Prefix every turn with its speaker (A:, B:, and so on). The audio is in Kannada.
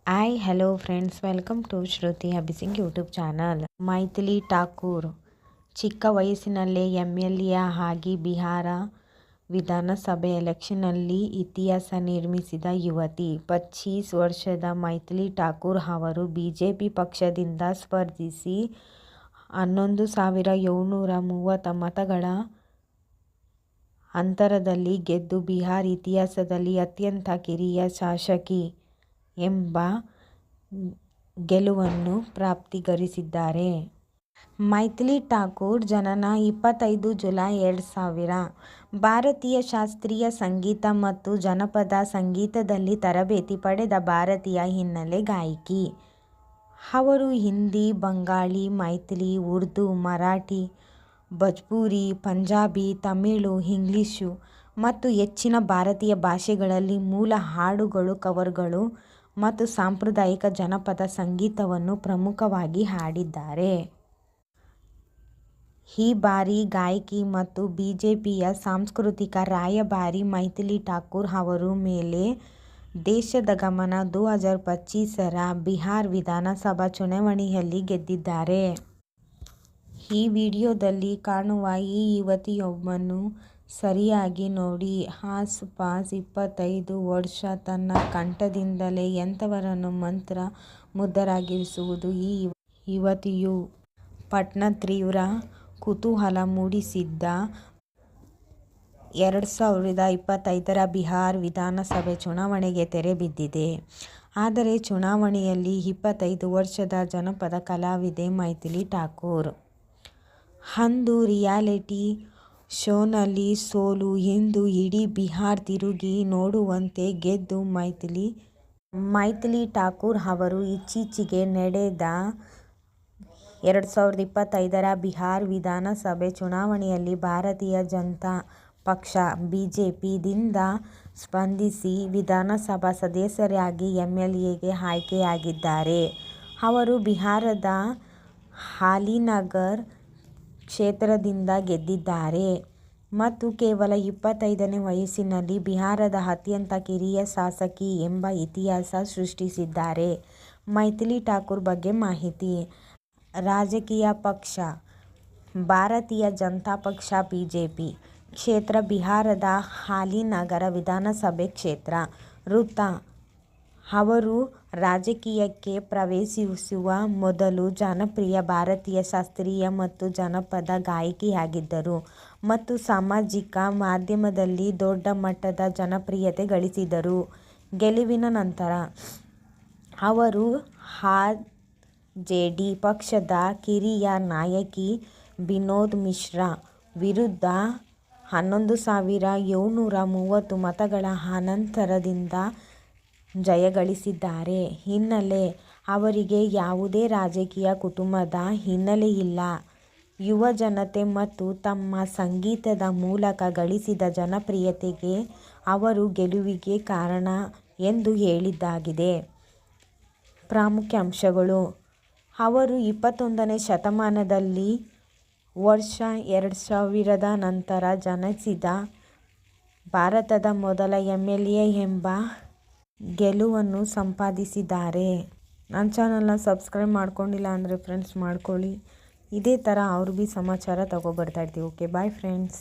A: Hi hello friends, welcome to Shruti ಹಬಿಸಿಂಗ್ ಯೂಟ್ಯೂಬ್ ಚಾನಲ್. ಮೈಥಿಲಿ ಠಾಕೂರ್ ಚಿಕ್ಕ ವಯಸ್ಸಿನಲ್ಲೇ MLA ಆಗಿ ಬಿಹಾರ ವಿಧಾನಸಭೆ ಎಲೆಕ್ಷನ್ನಲ್ಲಿ ಇತಿಹಾಸ ನಿರ್ಮಿಸಿದ ಯುವತಿ. 25 ವರ್ಷದ ಮೈಥಿಲಿ ಠಾಕೂರ್ ಅವರು ಬಿಜೆಪಿ ಪಕ್ಷದಿಂದ ಸ್ಪರ್ಧಿಸಿ 11,730 ಮತಗಳ ಅಂತರದಲ್ಲಿ ಗೆದ್ದು ಬಿಹಾರ ಇತಿಹಾಸದಲ್ಲಿ ಅತ್ಯಂತ ಕಿರಿಯ ಶಾಸಕಿ ಎಂಬ ಗೆಲುವನ್ನು ಪ್ರಾಪ್ತಿಗರಿಸಿದ್ದಾರೆ. ಮೈಥಿಲಿ ಠಾಕೂರ್ ಜನನ 25 ಜುಲೈ 2000. ಭಾರತೀಯ ಶಾಸ್ತ್ರೀಯ ಸಂಗೀತ ಮತ್ತು ಜನಪದ ಸಂಗೀತದಲ್ಲಿ ತರಬೇತಿ ಪಡೆದ ಭಾರತೀಯ ಹಿನ್ನೆಲೆ ಗಾಯಕಿ. ಅವರು ಹಿಂದಿ, ಬಂಗಾಳಿ, ಮೈಥಿಲಿ, ಉರ್ದು, ಮರಾಠಿ, ಭೋಜ್ಪುರಿ, ಪಂಜಾಬಿ, ತಮಿಳು, ಇಂಗ್ಲಿಷು ಮತ್ತು ಹೆಚ್ಚಿನ ಭಾರತೀಯ ಭಾಷೆಗಳಲ್ಲಿ ಮೂಲ ಹಾಡುಗಳು, ಕವರ್ಗಳು ಮತ್ತು ಸಾಂಪ್ರದಾಯಿಕ ಜನಪದ ಸಂಗೀತವನ್ನು ಪ್ರಮುಖವಾಗಿ ಹಾಡಿದ್ದಾರೆ. ಈ ಬಾರಿ ಗಾಯಕಿ ಮತ್ತು ಬಿಜೆಪಿಯ ಸಾಂಸ್ಕೃತಿಕ ರಾಯಭಾರಿ ಮೈಥಿಲಿ ಠಾಕೂರ್ ಅವರ ಮೇಲೆ ದೇಶದ ಗಮನ 2025ರ ಬಿಹಾರ ವಿಧಾನಸಭಾ ಚುನಾವಣೆಯಲ್ಲಿ ಗೆದ್ದಿದ್ದಾರೆ. ಈ ವಿಡಿಯೋದಲ್ಲಿ ಕಾಣುವ ಈ ಯುವತಿಯೊಬ್ಬನ್ನು ಸರಿಯಾಗಿ ನೋಡಿ. ಆಸ್ ಪಾಸ್ 25 ವರ್ಷ ತನ್ನ ಕಂಠದಿಂದಲೇ ಎಂಥವರನ್ನು ಮಂತ್ರ ಮುಗ್ಧರಾಗಿಸುವುದು ಈ ಯುವತಿಯು. ಪಟ್ನ ತೀವ್ರ ಕುತೂಹಲ ಮೂಡಿಸಿದ್ದ 2025ರ ಬಿಹಾರ ವಿಧಾನಸಭೆ ಚುನಾವಣೆಗೆ ತೆರೆ ಬಿದ್ದಿದೆ. ಆದರೆ ಚುನಾವಣೆಯಲ್ಲಿ 25 ವರ್ಷದ ಜನಪದ ಕಲಾವಿದೆ ಮೈಥಿಲಿ ಠಾಕೂರ್. ಅಂದು ರಿಯಾಲಿಟಿ ಶೋನಲ್ಲಿ ಸೋಲು, ಇಂದು ಇಡೀ ಬಿಹಾರ ತಿರುಗಿ ನೋಡುವಂತೆ ಗೆದ್ದು ಮೈಥಿಲಿ ಠಾಕೂರ್ ಅವರು ಇತ್ತೀಚೆಗೆ ನಡೆದ 2025ರ ಬಿಹಾರ ವಿಧಾನಸಭೆ ಚುನಾವಣೆಯಲ್ಲಿ ಭಾರತೀಯ ಜನತಾ ಪಕ್ಷ ಬಿಜೆಪಿದಿಂದ ಸ್ಪರ್ಧಿಸಿ ವಿಧಾನಸಭಾ ಸದಸ್ಯರಾಗಿ MLAಗೆ ಆಯ್ಕೆಯಾಗಿದ್ದಾರೆ. ಅವರು ಬಿಹಾರದ ಅಲಿನಗರ್ ಕ್ಷೇತ್ರದಿಂದ ಗೆದ್ದಿದ್ದಾರೆ ಮತ್ತು ಕೇವಲ 25ನೇ ವಯಸ್ಸಿನಲ್ಲಿ ಬಿಹಾರದ ಅತ್ಯಂತ ಕಿರಿಯ ಶಾಸಕಿ ಎಂಬ ಇತಿಹಾಸ ಸೃಷ್ಟಿಸಿದ್ದಾರೆ. ಮೈಥಿಲಿ ಠಾಕೂರ್ ಬಗ್ಗೆ ಮಾಹಿತಿ. ರಾಜಕೀಯ ಪಕ್ಷ ಭಾರತೀಯ ಜನತಾ ಪಕ್ಷ ಬಿಜೆಪಿ. ಕ್ಷೇತ್ರ ಬಿಹಾರದ ಅಲಿನಗರ ವಿಧಾನಸಭೆ ಕ್ಷೇತ್ರ. ವೃತ್ತ ಅವರು ರಾಜಕೀಯಕ್ಕೆ ಪ್ರವೇಶಿಸುವ ಮೊದಲು ಜನಪ್ರಿಯ ಭಾರತೀಯ ಶಾಸ್ತ್ರೀಯ ಮತ್ತು ಜನಪದ ಗಾಯಕಿಯಾಗಿದ್ದರು ಮತ್ತು ಸಾಮಾಜಿಕ ಮಾಧ್ಯಮದಲ್ಲಿ ದೊಡ್ಡ ಮಟ್ಟದ ಜನಪ್ರಿಯತೆ ಗಳಿಸಿದರು. ಗೆಲುವಿನ ನಂತರ ಅವರು RJD ಪಕ್ಷದ ಕಿರಿಯ ನಾಯಕ ವಿನೋದ್ ಮಿಶ್ರಾ ವಿರುದ್ಧ 11,730 ಮತಗಳ ಅಂತರದಿಂದ ಜಯಗಳಿಸಿದ್ದಾರೆ. ಹಿನ್ನೆಲೆ ಅವರಿಗೆ ಯಾವುದೇ ರಾಜಕೀಯ ಕುಟುಂಬದ ಹಿನ್ನೆಲೆಯಿಲ್ಲ. ಯುವ ಜನತೆ ಮತ್ತು ತಮ್ಮ ಸಂಗೀತದ ಮೂಲಕ ಗಳಿಸಿದ ಜನಪ್ರಿಯತೆಗೆ ಅವರು ಗೆಲುವಿಗೆ ಕಾರಣ ಎಂದು ಹೇಳಿದ್ದಾಗಿದೆ. ಪ್ರಮುಖ ಅಂಶಗಳು. ಅವರು 21ನೇ ಶತಮಾನದಲ್ಲಿ ವರ್ಷ 2000ರ ನಂತರ ಜನಿಸಿದ ಭಾರತದ ಮೊದಲ MLA ಎಂಬ ಗೆಲುವನ್ನು ಸಂಪಾದಿಸಿದ್ದಾರೆ. ನನ್ನ ಚಾನಲ್ನ ಸಬ್ಸ್ಕ್ರೈಬ್ ಮಾಡ್ಕೊಂಡಿಲ್ಲ ಅಂದರೆ ಫ್ರೆಂಡ್ಸ್ ಮಾಡ್ಕೊಳ್ಳಿ. ಇದೇ ಥರ ಅವ್ರ ಸಮಾಚಾರ ತಗೊಬರ್ತಾ ಇರ್ತೀವಿ. Okay, bye friends.